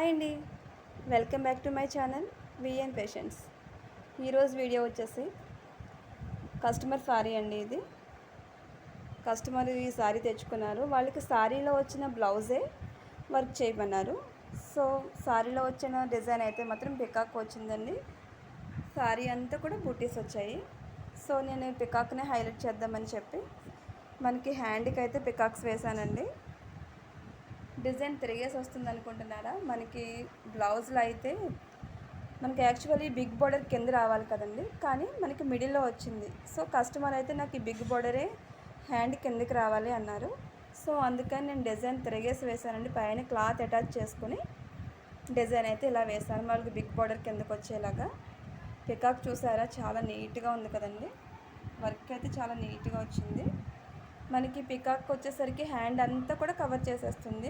Hi అండి. Welcome back to my channel VN patients. ఈరోజు వీడియో వచ్చేసి కస్టమర్ సారీ అండి. ఇది కస్టమర్ ఈ సారీ తెచ్చుకున్నారు. వాళ్ళకి సారీలో వచ్చిన బ్లౌజే వర్క్ చేయమన్నారు. సో సారీలో వచ్చిన డిజైన్ అయితే మాత్రం పికాక్ వచ్చిందండి. సారీ అంతా కూడా బూటీస్ వచ్చాయి. సో నేను పికాక్ని హైలైట్ చేద్దామని చెప్పి మనకి హ్యాండ్కి అయితే పికాక్స్ వేసానండి. డిజైన్ తిరిగేసి వస్తుంది అనుకుంటున్నారా? మనకి బ్లౌజ్లో అయితే మనకి యాక్చువల్లీ బిగ్ బోర్డర్ కింద రావాలి కదండి, కానీ మనకి మిడిల్లో వచ్చింది. సో కస్టమర్ అయితే నాకు ఈ బిగ్ బోర్డరే హ్యాండ్ కిందకి రావాలి అన్నారు. సో అందుకని నేను డిజైన్ తిరిగేసి వేసానండి. పైన క్లాత్ అటాచ్ చేసుకుని డిజైన్ అయితే ఇలా వేసాను, వాళ్ళకి బిగ్ బోర్డర్ కిందకి వచ్చేలాగా. పికాక్ చూసారా, చాలా నీట్గా ఉంది కదండి. వర్క్ అయితే చాలా నీట్గా వచ్చింది. మనకి పికాక్ వచ్చేసరికి హ్యాండ్ అంతా కూడా కవర్ చేసేస్తుంది.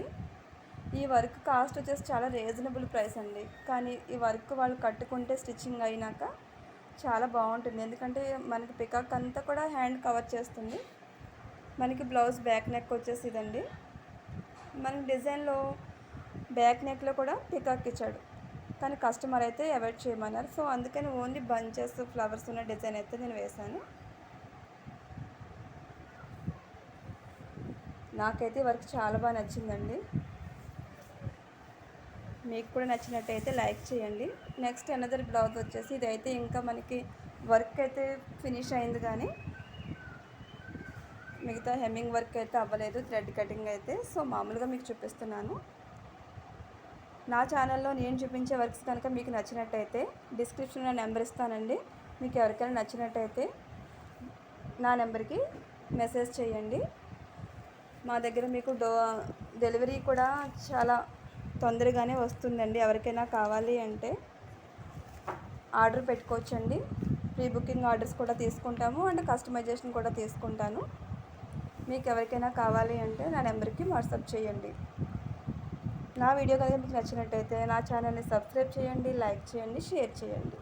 ఈ వర్క్ కాస్ట్ వచ్చేసి చాలా రీజనబుల్ ప్రైస్ అండి. కానీ ఈ వర్క్ వాళ్ళు కట్టుకుంటే స్టిచ్చింగ్ అయినాక చాలా బాగుంటుంది. ఎందుకంటే మనకి పికాక్ అంతా కూడా హ్యాండ్ కవర్ చేస్తుంది. మనకి బ్లౌజ్ బ్యాక్ నెక్ వచ్చేసి ఇదండి. మనకి డిజైన్లో బ్యాక్ నెక్లో కూడా పికాక్ ఇచ్చాడు, కానీ కస్టమర్ అయితే అవాయిడ్ చేయమన్నారు. సో అందుకని ఓన్లీ బంచెస్ ఫ్లవర్స్ ఉన్న డిజైన్ అయితే నేను వేశాను. నాకైతే వర్క్ చాలా బాగా నచ్చిందండి. మీకు కూడా నచ్చినట్టయితే లైక్ చేయండి. నెక్స్ట్ అనదర్ బ్లౌజ్ వచ్చేసి ఇదైతే ఇంకా మనకి వర్క్ అయితే ఫినిష్ అయింది, కానీ మిగతా హెమ్మింగ్ వర్క్ అయితే అవ్వలేదు, థ్రెడ్ కటింగ్ అయితే. సో మామూలుగా మీకు చూపిస్తున్నాను. నా ఛానల్లో నేను చూపించే వర్క్స్ కనుక మీకు నచ్చినట్టయితే డిస్క్రిప్షన్లో నెంబర్ ఇస్తానండి. మీకు ఎవరికైనా నచ్చినట్టయితే నా నెంబర్కి మెసేజ్ చేయండి. మా దగ్గర మీకు డెలివరీ కూడా చాలా తొందరగానే వస్తుందండి. ఎవరికైనా కావాలి అంటే ఆర్డర్ పెట్టుకోవచ్చండి. ప్రీ బుకింగ్ ఆర్డర్స్ కూడా తీసుకుంటాము అండ్ కస్టమైజేషన్ కూడా తీసుకుంటాను. మీకు ఎవరికైనా కావాలి అంటే నా నెంబర్కి వాట్సాప్ చేయండి. నా వీడియో కనుక మీకు నచ్చినట్టయితే నా ఛానల్ని సబ్స్క్రైబ్ చేయండి, లైక్ చేయండి, షేర్ చేయండి.